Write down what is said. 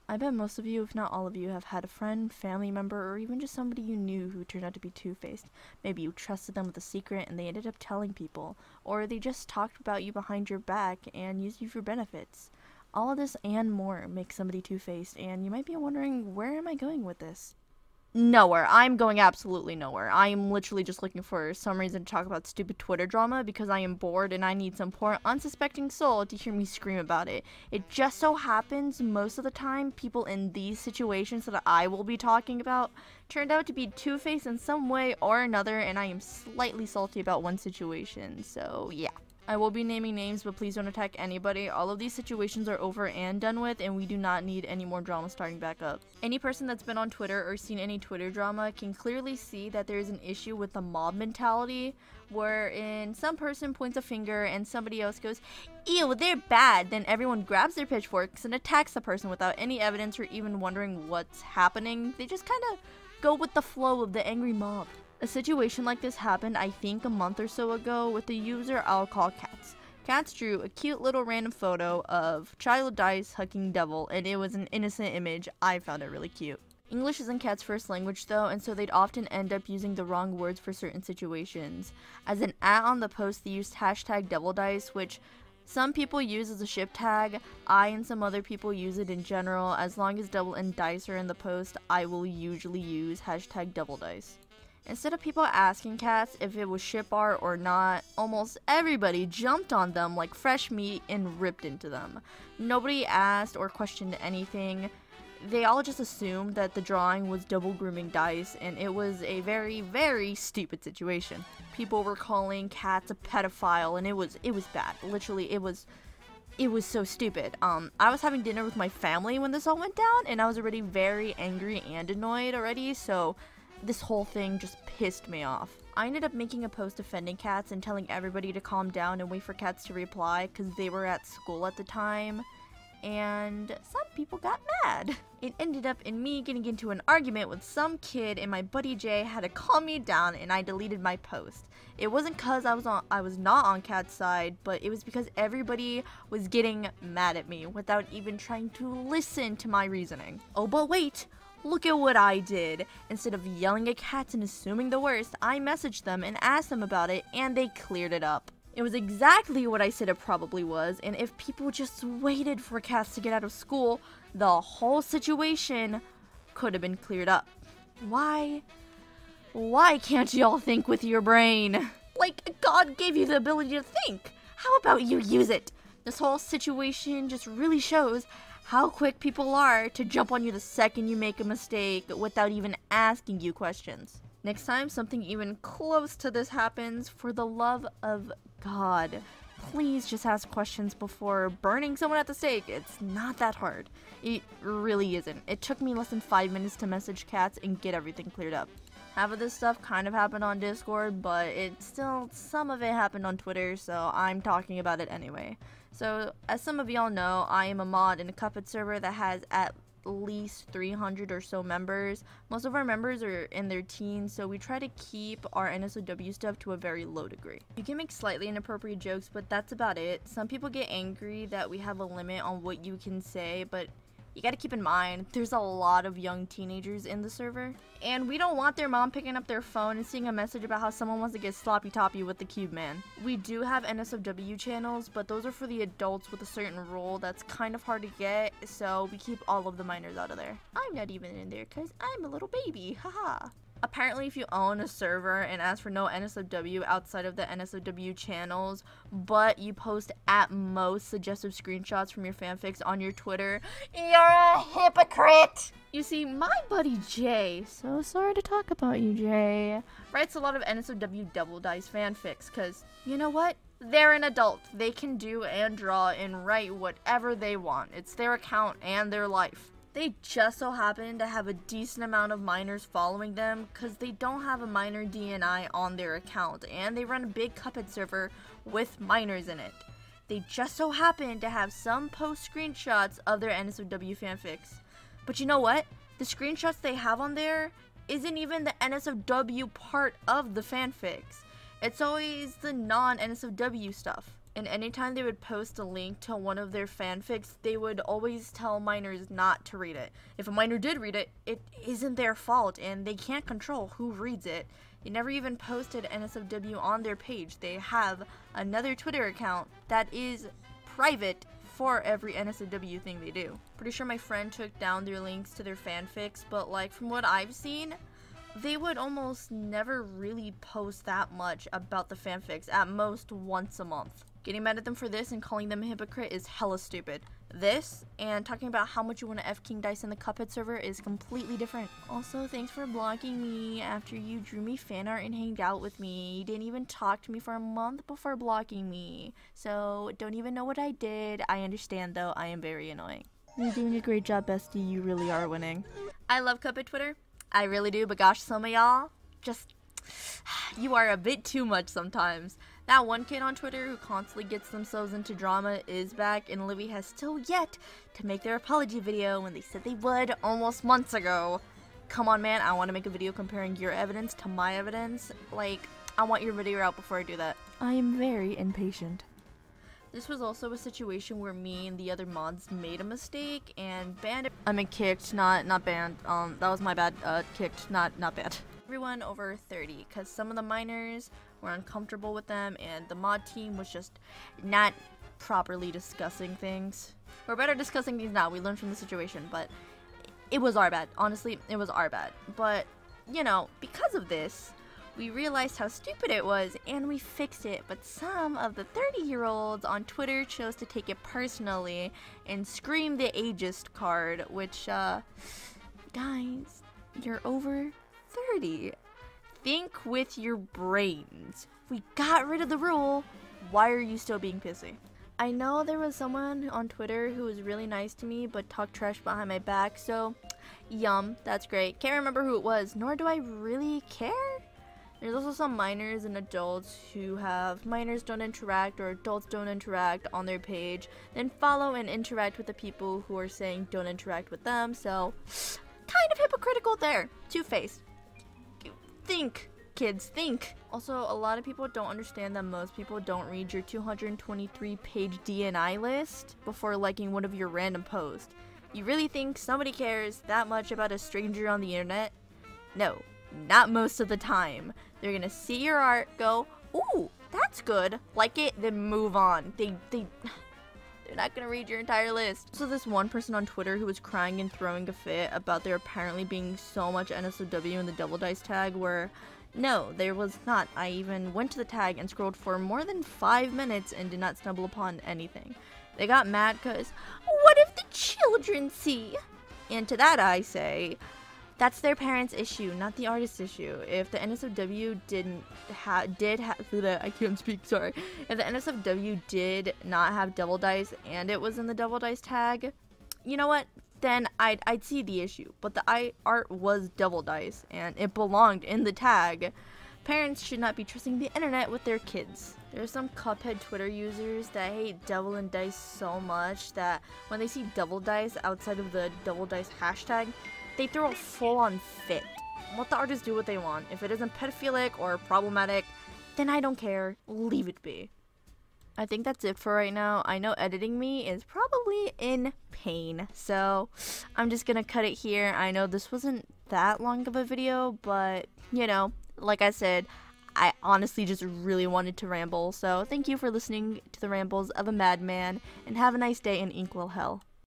I bet most of you, if not all of you, have had a friend, family member, or even just somebody you knew who turned out to be two-faced. Maybe you trusted them with a secret and they ended up telling people, or they just talked about you behind your back and used you for benefits. All of this and more makes somebody two-faced, and you might be wondering, where am I going with this? Nowhere. I'm going absolutely nowhere. I am literally just looking for some reason to talk about stupid Twitter drama because I am bored and I need some poor unsuspecting soul to hear me scream about it. It just so happens most of the time people in these situations that I will be talking about turned out to be two-faced in some way or another, and I am slightly salty about one situation, so yeah. I will be naming names, but please don't attack anybody. All of these situations are over and done with, and we do not need any more drama starting back up. Any person that's been on Twitter or seen any Twitter drama can clearly see that there is an issue with the mob mentality, wherein some person points a finger and somebody else goes, "Ew, they're bad." Then everyone grabs their pitchforks and attacks the person without any evidence or even wondering what's happening. They just kind of go with the flow of the angry mob. A situation like this happened, I think, a month or so ago with the user I'll call Cats. Cats drew a cute little random photo of Child Dice hugging Devil, and it was an innocent image. I found it really cute. English isn't Cat's first language though, and so they'd often end up using the wrong words for certain situations. As an on the post, they used hashtag Devil Dice, which some people use as a ship tag. I and some other people use it in general. As long as Devil and Dice are in the post, I will usually use hashtag Devil Dice. Instead of people asking Cats if it was ship art or not, almost everybody jumped on them like fresh meat and ripped into them. Nobody asked or questioned anything. They all just assumed that the drawing was double grooming Dice, and it was a very, very stupid situation. People were calling Cats a pedophile, and it was bad. Literally, it was so stupid. I was having dinner with my family when this all went down, and I was already very angry and annoyed already, so this whole thing just pissed me off. I ended up making a post defending Cats and telling everybody to calm down and wait for Cats to reply because they were at school at the time, and some people got mad. It ended up in me getting into an argument with some kid, and my buddy Jay had to calm me down, and I deleted my post. It wasn't cause I was not on Cat's side, but it was because everybody was getting mad at me without even trying to listen to my reasoning. Oh, but wait! Look at what I did. Instead of yelling at Cats and assuming the worst, I messaged them and asked them about it, and they cleared it up. It was exactly what I said it probably was, and if people just waited for Cats to get out of school, the whole situation could have been cleared up. Why can't y'all think with your brain? Like, God gave you the ability to think. How about you use it? This whole situation just really shows how quick people are to jump on you the second you make a mistake without even asking you questions. Next time something even close to this happens, for the love of God, please just ask questions before burning someone at the stake. It's not that hard. It really isn't. It took me less than 5 minutes to message Cats and get everything cleared up. Half of this stuff kind of happened on Discord, but some of it happened on Twitter, so I'm talking about it anyway. So, as some of y'all know, I am a mod in a Cuphead server that has at least 300 or so members. Most of our members are in their teens, so we try to keep our NSFW stuff to a very low degree. You can make slightly inappropriate jokes, but that's about it. Some people get angry that we have a limit on what you can say, but you gotta keep in mind, there's a lot of young teenagers in the server, and we don't want their mom picking up their phone and seeing a message about how someone wants to get sloppy toppy with the cube man. We do have NSFW channels, but those are for the adults with a certain rule that's kind of hard to get, so we keep all of the minors out of there. I'm not even in there because I'm a little baby, haha. Apparently, if you own a server and ask for no NSFW outside of the NSFW channels, but you post at most suggestive screenshots from your fanfics on your Twitter, you're a hypocrite! You see, my buddy Jay, so sorry to talk about you, Jay, writes a lot of NSFW Devil Dice fanfics, because, you know what? They're an adult. They can do and draw and write whatever they want. It's their account and their life. They just so happen to have a decent amount of minors following them because they don't have a minor DNI on their account, and they run a big Cuphead server with minors in it. They just so happen to have some post screenshots of their NSFW fanfics. But you know what? The screenshots they have on there isn't even the NSFW part of the fanfics. It's always the non-NSFW stuff. And anytime they would post a link to one of their fanfics, they would always tell minors not to read it. If a minor did read it, it isn't their fault, and they can't control who reads it. They never even posted NSFW on their page. They have another Twitter account that is private for every NSFW thing they do. Pretty sure my friend took down their links to their fanfics, but like from what I've seen, they would almost never really post that much about the fanfics, at most once a month. Getting mad at them for this and calling them a hypocrite is hella stupid. This, and talking about how much you want to F King Dice in the Cuphead server is completely different. Also, thanks for blocking me after you drew me fan art and hanged out with me. You didn't even talk to me for a month before blocking me. So, don't even know what I did. I understand though, I am very annoying. You're doing a great job, bestie. You really are winning. I love Cuphead Twitter. I really do, but gosh, some of y'all, just, you are a bit too much sometimes. That one kid on Twitter who constantly gets themselves into drama is back, and Livy has still yet to make their apology video when they said they would almost months ago. Come on, man, I want to make a video comparing your evidence to my evidence. Like, I want your video out before I do that. I am very impatient. This was also a situation where me and the other mods made a mistake and banned. I mean, kicked, not banned. That was my bad. Kicked, not banned. Everyone over 30, because some of the minors were uncomfortable with them, and the mod team was just not properly discussing things. We're better discussing things now. We learned from the situation, but it was our bad. Honestly, it was our bad. But, you know, because of this, we realized how stupid it was, and we fixed it. But some of the 30-year-olds on Twitter chose to take it personally and scream the ageist card, which, guys, you're over 30. Think with your brains. We got rid of the rule. Why are you still being pissy? I know there was someone on Twitter who was really nice to me but talked trash behind my back, so yum, that's great. Can't remember who it was, nor do I really care. There's also some minors and adults who have minors don't interact or adults don't interact on their page, then follow and interact with the people who are saying don't interact with them, so kind of hypocritical there. Two-faced. Think, kids, think. Also, a lot of people don't understand that most people don't read your 223-page DNI list before liking one of your random posts. You really think somebody cares that much about a stranger on the internet? No, not most of the time. They're gonna see your art, go, ooh, that's good, like it, then move on. They're not gonna read your entire list. So this one person on Twitter who was crying and throwing a fit about there apparently being so much NSFW in the Devil Dice tag, where no, there was not. I even went to the tag and scrolled for more than 5 minutes and did not stumble upon anything. They got mad because, what if the children see? And to that I say, that's their parents' issue, not the artist's issue. If the NSFW I can't speak, sorry. If the NSFW did not have Devil Dice and it was in the Devil Dice tag, you know what? Then I'd see the issue. But the art was Devil Dice and it belonged in the tag. Parents should not be trusting the internet with their kids. There are some Cuphead Twitter users that hate Devil and Dice so much that when they see Devil Dice outside of the Devil Dice hashtag, they throw a full-on fit. Let the artists do what they want. If it isn't pedophilic or problematic, then I don't care. Leave it be. I think that's it for right now. I know editing me is probably in pain, so I'm just gonna cut it here. I know this wasn't that long of a video, but, you know, like I said, I honestly just really wanted to ramble, so thank you for listening to the rambles of a madman, and have a nice day in Inkwell Hell.